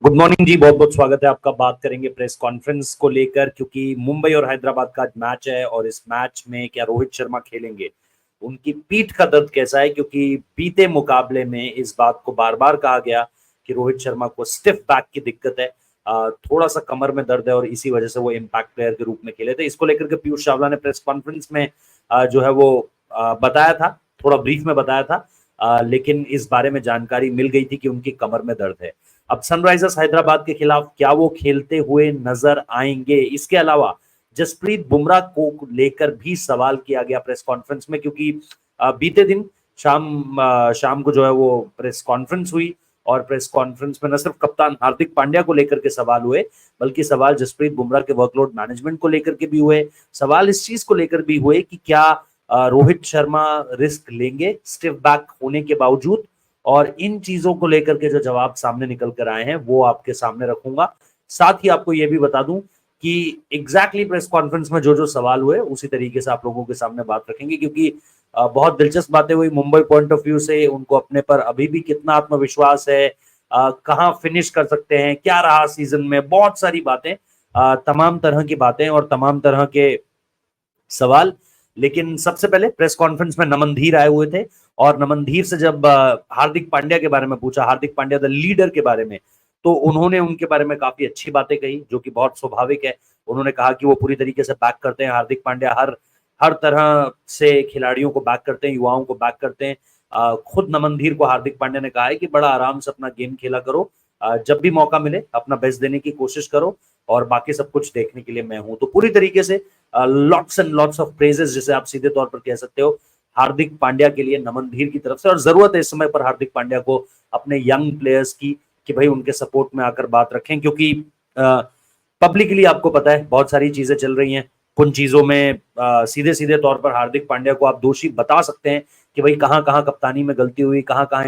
Good morning जी, बहुत बहुत स्वागत है आपका। बात करेंगे प्रेस कॉन्फ्रेंस को लेकर, क्योंकि मुंबई और हैदराबाद का आज मैच है और इस मैच में क्या रोहित शर्मा खेलेंगे, उनकी पीठ का दर्द कैसा है, क्योंकि बीते मुकाबले में इस बात को बार बार कहा गया कि रोहित शर्मा को स्टिफ बैक की दिक्कत है, थोड़ा सा कमर में दर्द है और इसी वजह से वो इम्पैक्ट प्लेयर के रूप में खेले थे। इसको लेकर के पीयूष चावला ने प्रेस कॉन्फ्रेंस में जो है वो बताया था, थोड़ा ब्रीफ में बताया था, लेकिन इस बारे में जानकारी मिल गई थी कि उनकी कमर में दर्द है। अब सनराइजर्स हैदराबाद के खिलाफ क्या वो खेलते हुए नजर आएंगे? इसके अलावा जसप्रीत बुमराह को लेकर भी सवाल किया गया प्रेस कॉन्फ्रेंस में, क्योंकि बीते दिन शाम को जो है वो प्रेस कॉन्फ्रेंस हुई और प्रेस कॉन्फ्रेंस में न सिर्फ कप्तान हार्दिक पांड्या को लेकर के सवाल हुए, बल्कि सवाल जसप्रीत बुमराह के वर्कलोड मैनेजमेंट को लेकर के भी हुए। सवाल इस चीज को लेकर भी हुए कि क्या रोहित शर्मा रिस्क लेंगे स्टिफ बैक होने के बावजूद, और इन चीजों को लेकर के जो जवाब सामने निकल कर आए हैं वो आपके सामने रखूंगा। साथ ही आपको यह भी बता दूं कि एग्जैक्टली प्रेस कॉन्फ्रेंस में जो जो सवाल हुए उसी तरीके से आप लोगों के सामने बात रखेंगे, क्योंकि बहुत दिलचस्प बातें हुई मुंबई पॉइंट ऑफ व्यू से। उनको अपने पर अभी भी कितना आत्मविश्वास है, कहाँ फिनिश कर सकते हैं, क्या रहा सीजन में, बहुत सारी बातें, तमाम तरह की बातें और तमाम तरह के सवाल। लेकिन सबसे पहले प्रेस कॉन्फ्रेंस में नमन धीर आए हुए थे और नमन धीर से जब हार्दिक पांड्या के बारे में पूछा, हार्दिक पांड्या द लीडर के बारे में, तो उन्होंने उनके बारे में काफी अच्छी बातें कही, जो कि बहुत स्वाभाविक है। उन्होंने कहा कि वो पूरी तरीके से बैक करते हैं, हार्दिक पांड्या हर हर तरह से खिलाड़ियों को बैक करते हैं, युवाओं को बैक करते हैं। खुद नमन धीर को हार्दिक पांड्या ने कहा है कि बड़ा आराम से अपना गेम खेला करो, जब भी मौका मिले अपना बेस्ट देने की कोशिश करो और बाकी सब कुछ देखने के लिए मैं हूं। तो पूरी तरीके से lots and lots of praises, जिसे आप सीधे तौर पर कह सकते हो, हार्दिक पांड्या के लिए नमन धीर की तरफ से। और जरूरत है इस समय पर हार्दिक पांड्या को अपने यंग प्लेयर्स की कि भाई उनके सपोर्ट में आकर बात रखें, क्योंकि पब्लिकली आपको पता है बहुत सारी चीजें चल रही हैं। कुछ चीजों में सीधे सीधे तौर पर हार्दिक पांड्या को आप दोषी बता सकते हैं कि भाई कहाँ कहाँ कप्तानी में गलती हुई, कहाँ कहाँ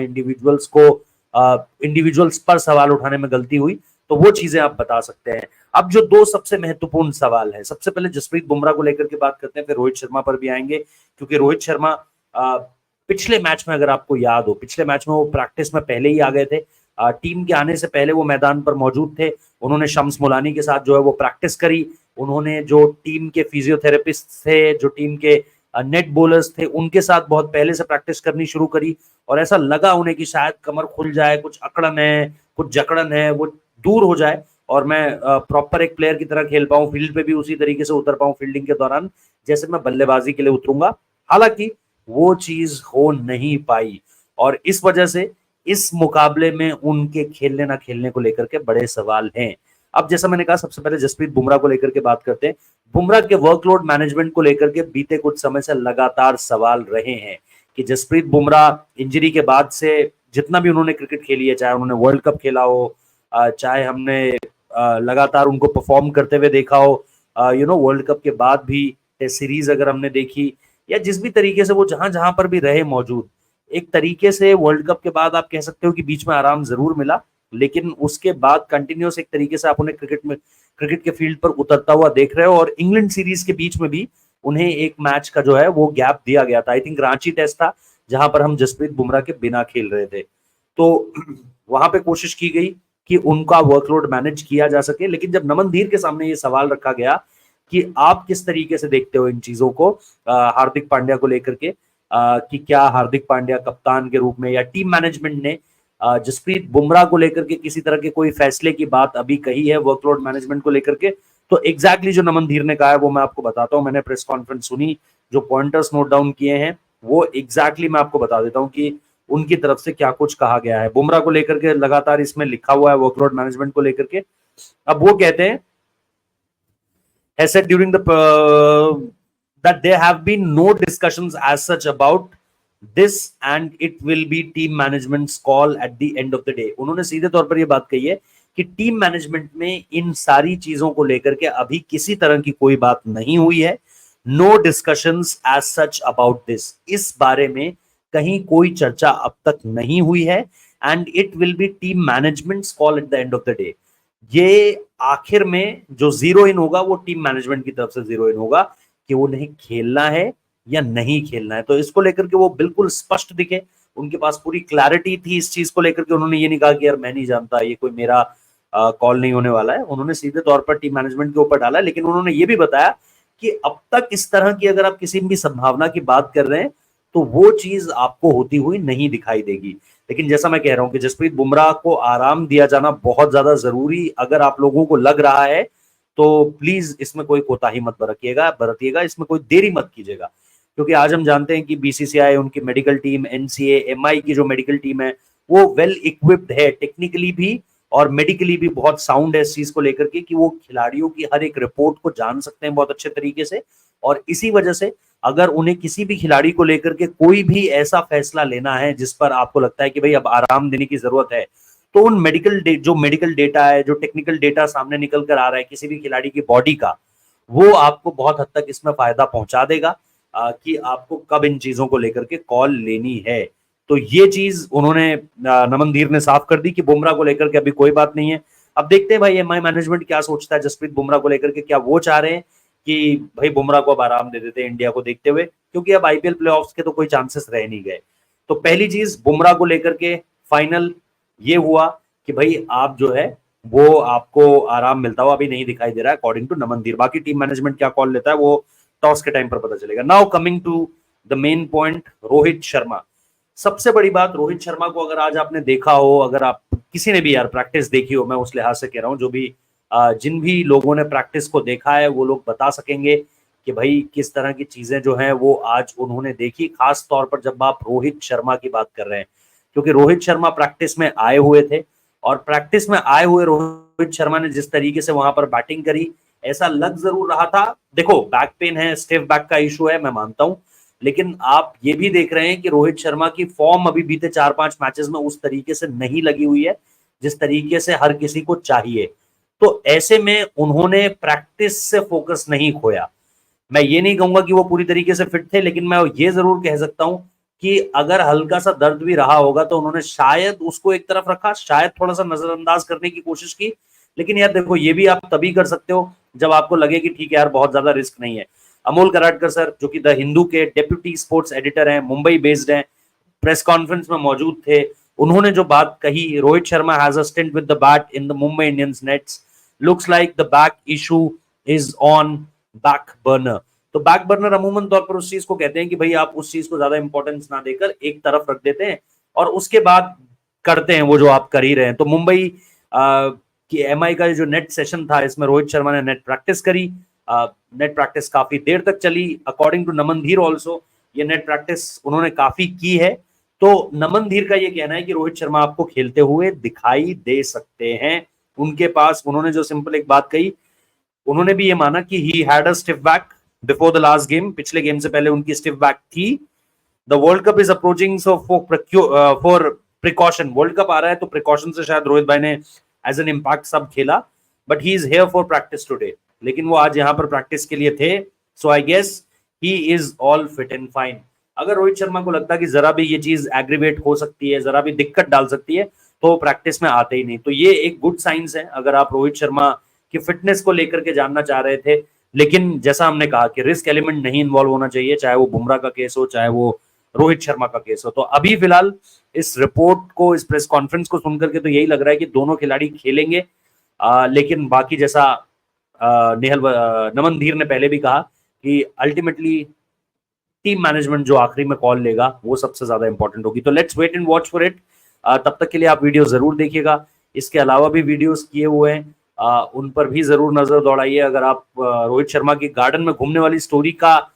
इंडिविजुअल्स पर सवाल उठाने में गलती हुई, तो वो चीजें आप बता सकते हैं। अब जो दो सबसे महत्वपूर्ण सवाल है, सबसे पहले जसप्रीत बुमराह को लेकर के बात करते हैं, फिर रोहित शर्मा पर भी आएंगे, क्योंकि रोहित शर्मा पिछले मैच में, अगर आपको याद हो, पिछले मैच में वो प्रैक्टिस में पहले ही आ गए थे, टीम के आने से पहले वो मैदान पर मौजूद थे। उन्होंने शम्स मुलानी के साथ जो है वो प्रैक्टिस करी। उन्होंने जो टीम के फिजियोथेरेपिस्ट थे, जो टीम के नेट बॉलर्स थे, उनके साथ बहुत पहले से प्रैक्टिस करनी शुरू करी। और ऐसा लगा उन्हें कि शायद कमर खुल जाए, कुछ अकड़न है, कुछ जकड़न है, वो दूर हो जाए और मैं प्रॉपर एक प्लेयर की तरह खेल पाऊं, फील्ड पे भी उसी तरीके से उतर पाऊं फील्डिंग के दौरान जैसे मैं बल्लेबाजी के लिए उतरूंगा। हालांकि वो चीज हो नहीं पाई और इस वजह से इस मुकाबले में उनके खेलने ना खेलने को लेकर के बड़े सवाल हैं। अब जैसा मैंने कहा, सबसे पहले जसप्रीत बुमराह को लेकर के बात करते हैं। बुमराह के वर्कलोड मैनेजमेंट को लेकर के बीते कुछ समय से लगातार सवाल रहे हैं कि जसप्रीत बुमराह इंजरी के बाद से जितना भी उन्होंने क्रिकेट खेली है, चाहे उन्होंने वर्ल्ड कप खेला हो, चाहे हमने लगातार उनको परफॉर्म करते हुए देखा हो, वर्ल्ड कप के बाद भी टेस्ट सीरीज अगर हमने देखी, या जिस भी तरीके से वो जहां जहां पर भी रहे मौजूद, एक तरीके से वर्ल्ड कप के बाद आप कह सकते हो कि बीच में आराम जरूर मिला, लेकिन उसके बाद कंटिन्यूस एक तरीके से आप उन्हें क्रिकेट के फील्ड पर उतरता हुआ देख रहे हो। और इंग्लैंड सीरीज के बीच में भी उन्हें एक मैच का जो है वो गैप दिया गया था, आई थिंक रांची टेस्ट था, जहां पर हम जसप्रीत बुमराह के बिना खेल रहे थे। तो वहां पे कोशिश की गई कि उनका वर्कलोड मैनेज किया जा सके, लेकिन जब नमन धीर के सामने ये सवाल रखा गया कि आप किस तरीके से देखते हो इन चीजों को, हार्दिक पांड्या को लेकर के, कि क्या हार्दिक पांड्या कप्तान के रूप में या टीम मैनेजमेंट ने जसप्रीत बुमराह को लेकर के किसी तरह के कोई फैसले की बात अभी कही है वर्कलोड मैनेजमेंट को लेकर के, तो एग्जैक्टली जो नमन धीर ने कहा है वो मैं आपको बताता हूं। मैंने प्रेस कॉन्फ्रेंस सुनी, जो पॉइंटर्स नोट डाउन किए हैं वो एग्जैक्टली मैं आपको बता देता हूं कि उनकी तरफ से क्या कुछ कहा गया है बुमराह को लेकर के। लगातार इसमें लिखा हुआ है वर्कलोड मैनेजमेंट को लेकर के। अब वो कहते हैं, has said during the that there have been no discussions as such about this and it will be team management's call at the end of the day। उन्होंने सीधे तौर पर ये बात कही है कि टीम मैनेजमेंट में इन सारी चीजों को लेकर के अभी किसी तरह की कोई बात नहीं हुई है। No discussions as such about this, इस बारे में कहीं कोई चर्चा अब तक नहीं हुई है। And it will be team managements call at the end of the day. ये आखिर में जो जीरो इन होगा वो टीम मैनेजमेंट की तरफ से जीरो इन होगा कि वो नहीं खेलना है या नहीं खेलना है। तो इसको लेकर के वो बिल्कुल स्पष्ट दिखे, उनके पास पूरी क्लैरिटी थी इस चीज को लेकर के। उन्होंने ये नहीं कहा कि यार मैं नहीं जानता, ये कोई मेरा कॉल नहीं होने वाला है। उन्होंने सीधे तौर पर टीम मैनेजमेंट के ऊपर डाला, लेकिन उन्होंने ये भी बताया कि अब तक इस तरह की अगर आप किसी भी संभावना की बात कर रहे हैं तो वो चीज आपको होती हुई नहीं दिखाई देगी। लेकिन जैसा मैं कह रहा हूं कि जसप्रीत बुमराह को आराम दिया जाना बहुत ज्यादा जरूरी अगर आप लोगों को लग रहा है तो प्लीज इसमें कोई कोताही मत बरतिएगा, इसमें कोई देरी मत कीजिएगा। क्योंकि आज हम जानते हैं कि बीसीसीआई, उनकी मेडिकल टीम, एनसीए, एमआई की जो मेडिकल टीम है वो वेल इक्विप्ड है, टेक्निकली भी और मेडिकली भी बहुत साउंड है इस चीज को लेकर के कि वो खिलाड़ियों की हर एक रिपोर्ट को जान सकते हैं बहुत अच्छे तरीके से। और इसी वजह से अगर उन्हें किसी भी खिलाड़ी को लेकर के कोई भी ऐसा फैसला लेना है जिस पर आपको लगता है कि भाई अब आराम देने की जरूरत है, तो उन जो मेडिकल डेटा है, जो टेक्निकल डेटा सामने निकल कर आ रहा है किसी भी खिलाड़ी की बॉडी का, वो आपको बहुत हद तक इसमें फायदा पहुंचा देगा कि आपको कब इन चीजों को लेकर के कॉल लेनी है। तो ये चीज उन्होंने नमन धीर ने साफ कर दी कि बुमराह को लेकर के अभी कोई बात नहीं है। अब देखते हैं भाई एमआई मैनेजमेंट क्या सोचता है जसप्रीत बुमराह को लेकर के। क्या वो चाह रहे हैं कि भाई बुमराह को अब आराम दे देते हैं इंडिया को देखते हुए, क्योंकि अब आईपीएल प्लेऑफ्स के तो कोई चांसेस रह नहीं गए। तो पहली चीज बुमराह को लेकर के फाइनल ये हुआ कि भाई आप जो है वो आपको आराम मिलता हुआ अभी नहीं दिखाई दे रहा है अकॉर्डिंग टू नमन धीर। बाकी टीम मैनेजमेंट क्या कॉल लेता है वो टॉस के टाइम पर पता चलेगा। Now coming to the main point, Rohit Sharma. सबसे बड़ी बात, रोहित शर्मा को अगर आज आपने देखा हो, अगर आप किसी ने भी यार प्रैक्टिस देखी हो, मैं उस लिहाज से कह रहा हूं, जो भी जिन भी लोगों ने प्रैक्टिस को देखा है वो लोग बता सकेंगे कि भाई किस तरह की चीजें जो हैं वो आज उन्होंने देखी, खास तौर पर जब आप रोहित शर्मा की बात कर रहे हैं। क्योंकि रोहित शर्मा प्रैक्टिस में आए हुए थे और प्रैक्टिस में आए हुए रोहित शर्मा ने जिस तरीके से वहां पर बैटिंग करी, ऐसा लग जरूर रहा था। देखो बैक पेन है, स्टिफ बैक का इशू है, मैं मानता हूं, लेकिन आप ये भी देख रहे हैं कि रोहित शर्मा की फॉर्म अभी बीते 4-5 मैचेस में उस तरीके से नहीं लगी हुई है जिस तरीके से हर किसी को चाहिए। तो ऐसे में उन्होंने प्रैक्टिस से फोकस नहीं खोया। मैं ये नहीं कहूंगा कि वो पूरी तरीके से फिट थे, लेकिन मैं ये जरूर कह सकता हूं कि अगर हल्का सा दर्द भी रहा होगा तो उन्होंने शायद उसको एक तरफ रखा, शायद थोड़ा सा नजरअंदाज करने की कोशिश की। लेकिन यार देखो, ये भी आप तभी कर सकते हो जब आपको लगे कि ठीक है यार बहुत ज्यादा रिस्क नहीं है। अमोल कराटकर सर, जो कि द हिंदू के डेप्यूटी स्पोर्ट्स एडिटर हैं, मुंबई बेस्ड हैं, प्रेस कॉन्फ्रेंस में मौजूद थे। उन्होंने जो बात कही, Rohit Sharma has a stint with the bat in the Mumbai Indians nets, looks like the back issue is on back burner. तो बैक बर्नर अमूमन तौर पर उस चीज को कहते हैं कि भाई आप उस चीज को ज्यादा इंपॉर्टेंस ना देकर एक तरफ रख देते हैं और उसके बाद करते हैं वो जो आप कर ही रहे हैं। तो मुंबई की एमआई का जो नेट सेशन था, इसमें रोहित शर्मा ने नेट प्रैक्टिस करी। नेट प्रैक्टिस काफी देर तक चली। अकॉर्डिंग टू नमन धीर ऑल्सो ये नेट प्रैक्टिस उन्होंने काफी की है। तो नमन धीर का ये कहना है कि रोहित शर्मा आपको खेलते हुए दिखाई दे सकते हैं। उनके पास, उन्होंने जो सिंपल एक बात कही, उन्होंने भी ये माना कि he had a stiff back before the last game, पिछले गेम से पहले उनकी स्टिफ बैक थी। The world cup is approaching, so for precaution, world cup आ रहा है तो प्रिकॉशन से शायद रोहित भाई ने एज एन इम्पैक्ट सब खेला, but he is here for practice today. लेकिन वो आज यहाँ पर प्रैक्टिस के लिए थे, so I guess he is all fit and fine. अगर रोहित शर्मा को लगता है कि जरा भी ये चीज एग्रीवेट हो सकती है, जरा भी दिक्कत डाल सकती है, तो प्रैक्टिस में आते ही नहीं। तो ये एक गुड साइंस है अगर आप रोहित शर्मा की फिटनेस को लेकर के जानना चाह रहे थे। लेकिन जैसा हमने कहा कि रिस्क एलिमेंट नहीं इन्वॉल्व होना चाहिए, चाहे वो बुमराह का केस हो, चाहे वो रोहित शर्मा का केस हो। तो अभी फिलहाल इस रिपोर्ट को, इस प्रेस कॉन्फ्रेंस को सुनकर के तो यही लग रहा है कि दोनों खिलाड़ी खेलेंगे। लेकिन बाकी जैसा नमन धीर ने पहले भी कहा कि अल्टीमेटली टीम मैनेजमेंट जो आखिरी में कॉल लेगा वो सबसे ज्यादा इंपॉर्टेंट होगी। तो let's wait and watch for it. तब तक के लिए आप वीडियो जरूर देखिएगा। इसके अलावा भी वीडियोस किए हुए हैं, उन पर भी जरूर नजर दौड़ाइए। अगर आप रोहित शर्मा की गार्डन में घूमने वाली स्टोरी का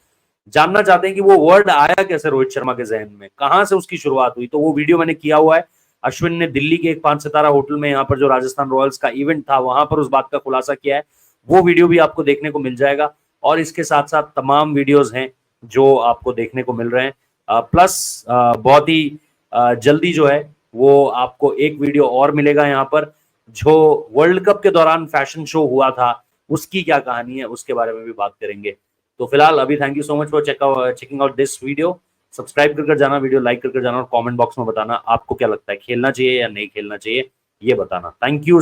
जानना चाहते हैं कि वो वर्ड आया कैसे रोहित शर्मा के जहन में, कहां से उसकी शुरुआत हुई, तो वो वीडियो मैंने किया हुआ है। अश्विन ने दिल्ली के एक 5 सितारा होटल में, यहाँ पर जो राजस्थान रॉयल्स का इवेंट था, वहां पर उस बात का खुलासा किया है। वो वीडियो भी आपको देखने को मिल जाएगा। और इसके साथ साथ तमाम वीडियोज हैं जो आपको देखने को मिल रहे हैं। प्लस बहुत ही जल्दी जो है वो आपको एक वीडियो और मिलेगा यहाँ पर, जो वर्ल्ड कप के दौरान फैशन शो हुआ था उसकी क्या कहानी है उसके बारे में भी बात करेंगे। तो फिलहाल अभी thank you so much for checking out this video. Subscribe कर जाना, वीडियो लाइक कर जाना और कमेंट बॉक्स में बताना आपको क्या लगता है, खेलना चाहिए या नहीं खेलना चाहिए, ये बताना। Thank you.